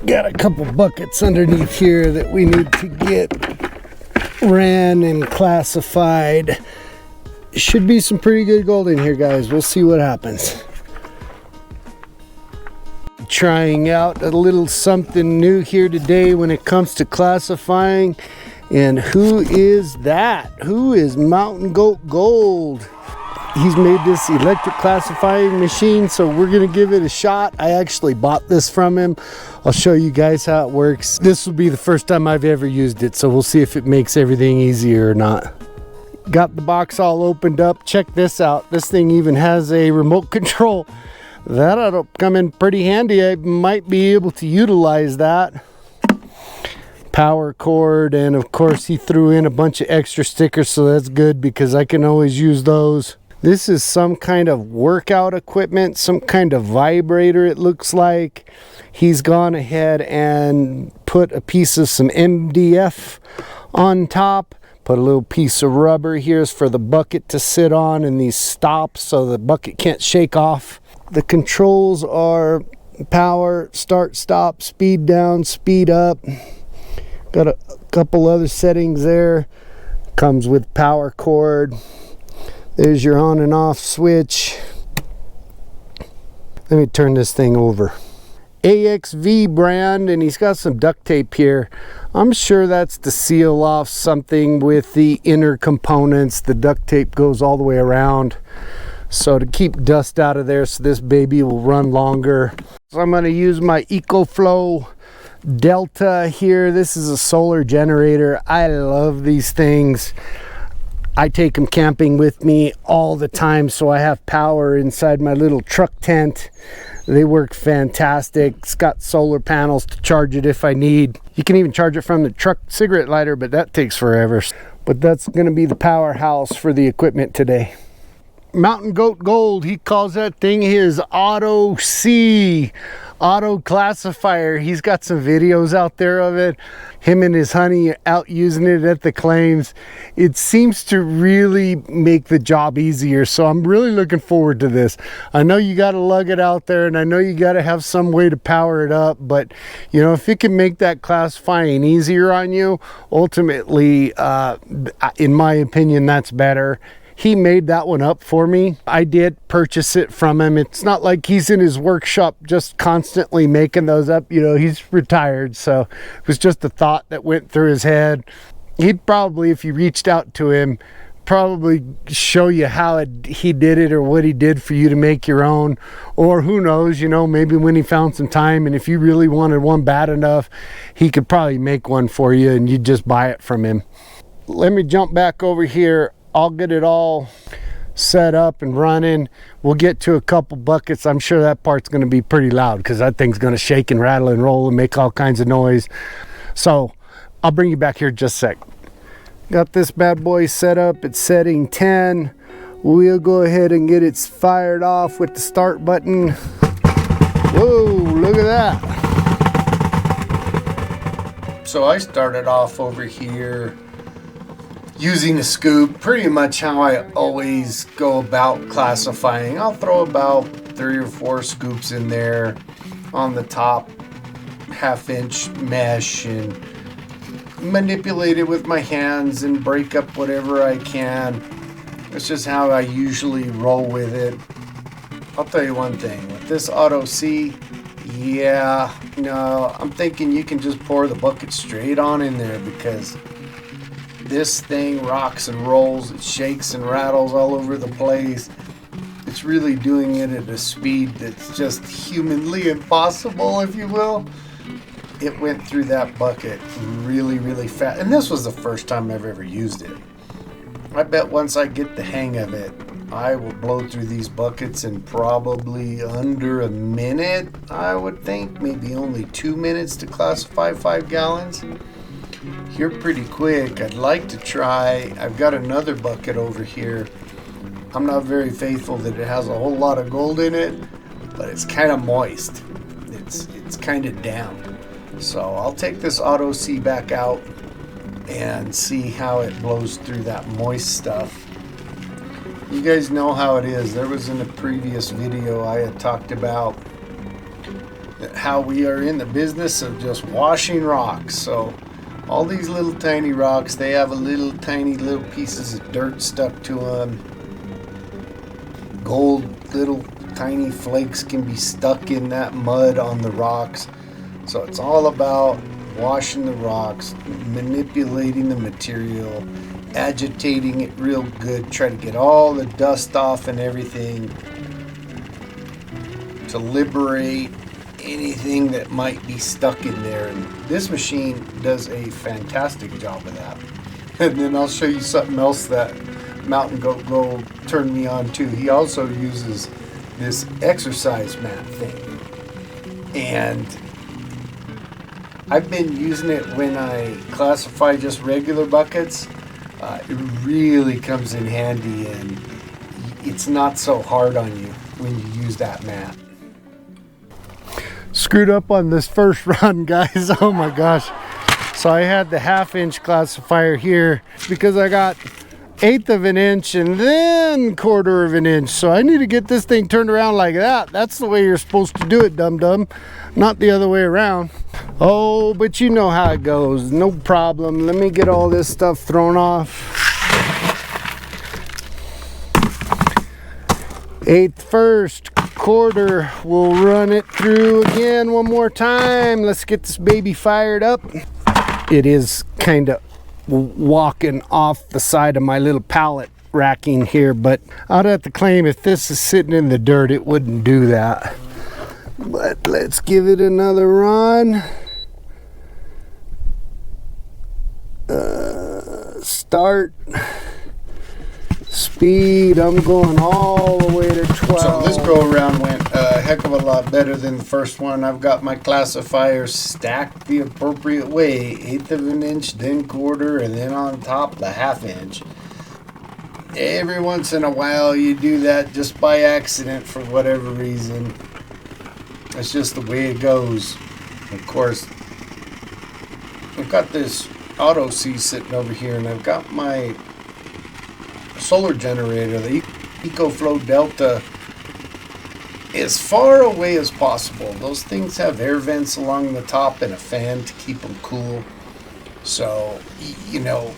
Got a couple buckets underneath here that we need to get ran and classified. Should be some pretty good gold in here, guys. We'll see what happens. Trying out a little something new here today when it comes to classifying. And who is that? Who is Mountain Goat Gold? He's made this electric classifying machine, so we're gonna give it a shot. I actually bought this from him. I'll show you guys how it works. This will be the first time I've ever used it, so we'll see if it makes everything easier or not. Got the box all opened up. Check this out. This thing even has a remote control. That'll come in pretty handy. I might be able to utilize that. Power cord, and of course he threw in a bunch of extra stickers, so that's good because I can always use those. This is some kind of workout equipment, some kind of vibrator it looks like. He's gone ahead and put a piece of some MDF on top. Put a little piece of rubber here for the bucket to sit on, and these stops so the bucket can't shake off. The controls are power, start, stop, speed down, speed up. Got a couple other settings there. Comes with power cord. There's your on and off switch. Let me turn this thing over. AXV brand, and he's got some duct tape here. I'm sure that's to seal off something with the inner components. The duct tape goes all the way around, so to keep dust out of there so this baby will run longer. So I'm going to use my EcoFlow Delta here. This is a solar generator. I love these things. I take them camping with me all the time, so I have power inside my little truck tent. They work fantastic. It's got solar panels to charge it if I need. You can even charge it from the truck cigarette lighter, but that takes forever. But that's going to be the powerhouse for the equipment today. Mountain Goat Gold, he calls that thing his Auto Classifier. He's got some videos out there of it. Him and his honey out using it at the claims. It seems to really make the job easier, so I'm really looking forward to this. I know you got to lug it out there, and I know you got to have some way to power it up, but you know, if it can make that classifying easier on you, ultimately, in my opinion, that's better. He made that one up for me. I did purchase it from him. It's not like he's in his workshop just constantly making those up. You know, he's retired, so it was just a thought that went through his head. He'd probably, if you reached out to him, probably show you how he did it or what he did for you to make your own. Or who knows, you know, maybe when he found some time and if you really wanted one bad enough, he could probably make one for you and you'd just buy it from him. Let me jump back over here. I'll get it all set up and running. We'll get to a couple buckets. I'm sure that part's going to be pretty loud because that thing's going to shake and rattle and roll and make all kinds of noise. So I'll bring you back here in just a sec. Got this bad boy set up at setting 10. We'll go ahead and get it fired off with the start button. Whoa, look at that. So I started off over here using a scoop, pretty much how I always go about classifying. I'll throw about 3 or 4 scoops in there on the top, 1/2-inch mesh, and manipulate it with my hands and break up whatever I can. That's just how I usually roll with it. I'll tell you one thing, with this Auto C, yeah, no, I'm thinking you can just pour the bucket straight on in there because this thing rocks and rolls, it shakes and rattles all over the place. It's really doing it at a speed that's just humanly impossible, if you will. It went through that bucket really, really fast. And this was the first time I've ever used it. I bet once I get the hang of it, I will blow through these buckets in probably under a minute, I would think. Maybe only 2 minutes to classify 5 gallons. You're pretty quick. I'd like to try. I've got another bucket over here. I'm not very faithful that it has a whole lot of gold in it, but it's kind of moist. It's kind of damp. So I'll take this Auto C back out and see how it blows through that moist stuff. You guys know how it is. There was in a previous video I had talked about how we are in the business of just washing rocks. So all these little tiny rocks, they have a little tiny little pieces of dirt stuck to them. Gold little tiny flakes can be stuck in that mud on the rocks. So it's all about washing the rocks, manipulating the material, agitating it real good, try to get all the dust off and everything to liberate anything that might be stuck in there. And this machine does a fantastic job of that. And then I'll show you something else that Mountain Goat Gold turned me on to. He also uses this exercise mat thing, and I've been using it when I classify just regular buckets. It really comes in handy, and it's not so hard on you when you use that mat. Screwed up on this first run, guys. Oh my gosh. So I had the 1/2 inch classifier here because I got 1/8 of an inch and then 1/4 of an inch. So I need to get this thing turned around like that. That's the way you're supposed to do it, dum-dum, not the other way around. Oh, but you know how it goes. No problem. Let me get all this stuff thrown off. 1/8 first, 1/4. We'll run it through again one more time. Let's get this baby fired up. It is kind of walking off the side of my little pallet racking here, but I'd have to claim if this is sitting in the dirt, it wouldn't do that. But let's give it another run. Start. Speed, I'm going all the way to 12. So this go around went a heck of a lot better than the first one. I've got my classifiers stacked the appropriate way, 1/8 of an inch, then 1/4, and then on top the 1/2 inch. Every once in a while you do that just by accident for whatever reason. It's just the way it goes. Of course, I've got this Auto C sitting over here, and I've got my solar generator, the EcoFlow Delta, as far away as possible. Those things have air vents along the top and a fan to keep them cool. So, you know,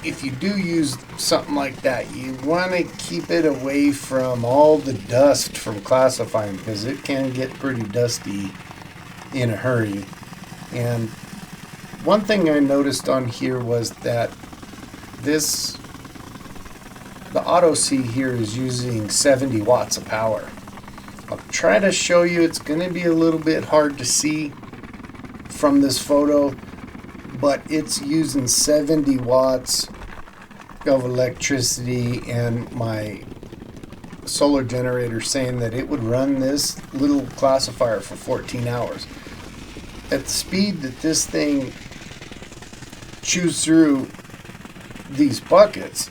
if you do use something like that, you want to keep it away from all the dust from classifying, because it can get pretty dusty in a hurry. And one thing I noticed on here was that the Auto C here is using 70 watts of power. I'll try to show you. It's going to be a little bit hard to see from this photo, but it's using 70 watts of electricity, and my solar generator saying that it would run this little classifier for 14 hours. At the speed that this thing chews through these buckets,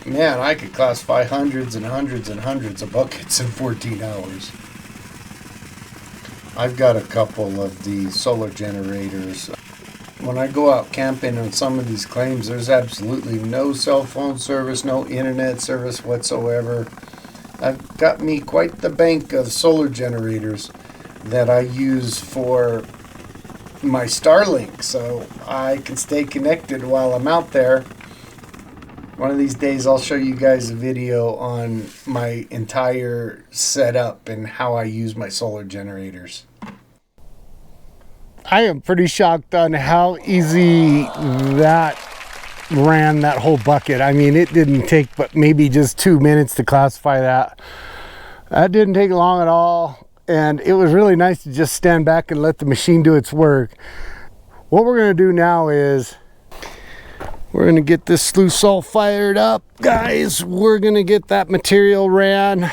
man, I could classify hundreds and hundreds and hundreds of buckets in 14 hours. I've got a couple of these solar generators. When I go out camping on some of these claims, there's absolutely no cell phone service, no internet service whatsoever. I've got me quite the bank of solar generators that I use for my Starlink, so I can stay connected while I'm out there. One of these days I'll show you guys a video on my entire setup and how I use my solar generators. I am pretty shocked on how easy that ran that whole bucket. I mean, it didn't take but maybe just 2 minutes to classify that. That didn't take long at all, and it was really nice to just stand back and let the machine do its work. What we're going to do now is we're going to get this sluice all fired up, guys. We're going to get that material ran.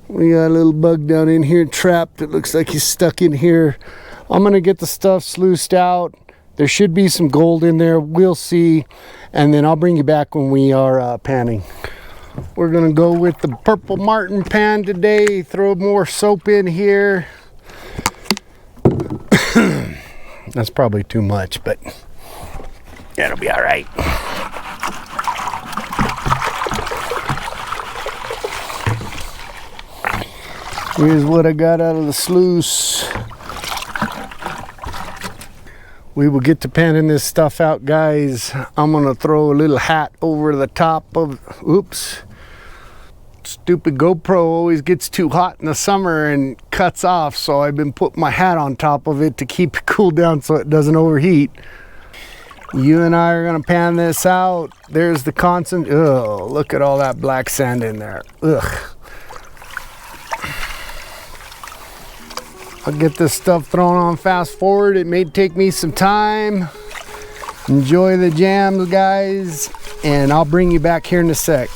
We got a little bug down in here trapped. It looks like he's stuck in here. I'm going to get the stuff sluiced out. There should be some gold in there. We'll see. And then I'll bring you back when we are panning. We're going to go with the Purple Martin pan today. Throw more soap in here. That's probably too much, but it'll be all right. Here's what I got out of the sluice. We will get to panning this stuff out, guys. I'm gonna throw a little hat over the top of, oops. Stupid GoPro always gets too hot in the summer and cuts off, so I've been putting my hat on top of it to keep it cooled down so it doesn't overheat. You and I are gonna pan this out. There's the constant, oh, look at all that black sand in there. Ugh. I'll get this stuff thrown on fast forward. It may take me some time. Enjoy the jams, guys, and I'll bring you back here in a sec.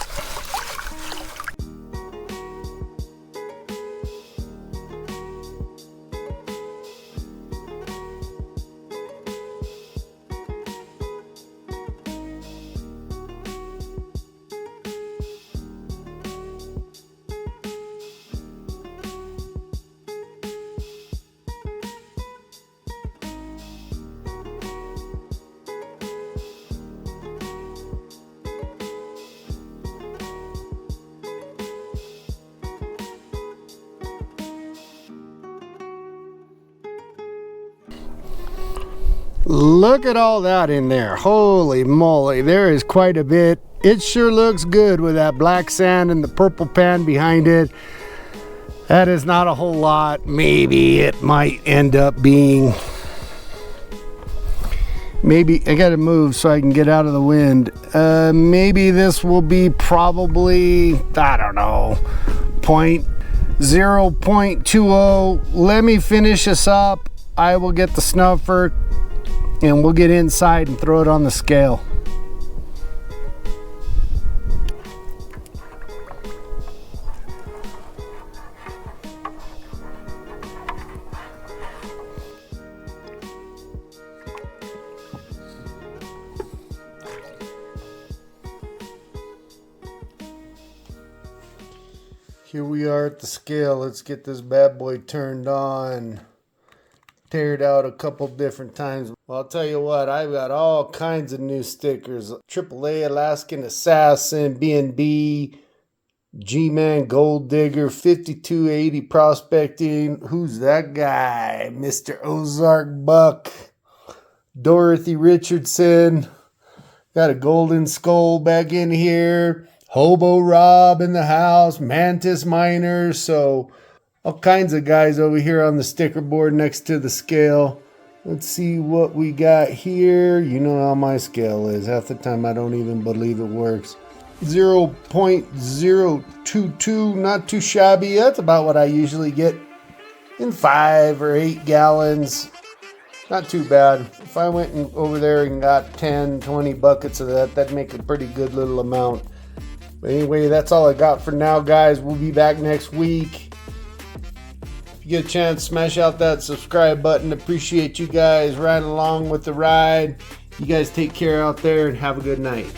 Look at all that in there. Holy moly, there is quite a bit. It sure looks good with that black sand and the purple pan behind it. That is not a whole lot. Maybe it might end up being, maybe I gotta move so I can get out of the wind. Maybe this will be probably, I don't know, 0.20. Let me finish this up. I will get the snuffer and we'll get inside and throw it on the scale. Here we are at the scale. Let's get this bad boy turned on. Tear it out a couple different times. Well, I'll tell you what, I've got all kinds of new stickers. AAA Alaskan Assassin, B&B, G-Man Gold Digger, 5280 Prospecting. Who's that guy? Mr. Ozark Buck, Dorothy Richardson. Got a Golden Skull back in here. Hobo Rob in the house. Mantis Miner. So all kinds of guys over here on the sticker board next to the scale. Let's see what we got here. You know how my scale is. Half the time I don't even believe it works. 0.022, not too shabby. That's about what I usually get in 5 or 8 gallons. Not too bad. If I went over there and got 10, 20 buckets of that, that'd make a pretty good little amount. But anyway, that's all I got for now, guys. We'll be back next week. If you get a chance, smash out that subscribe button. Appreciate you guys riding along with the ride. You guys take care out there and have a good night.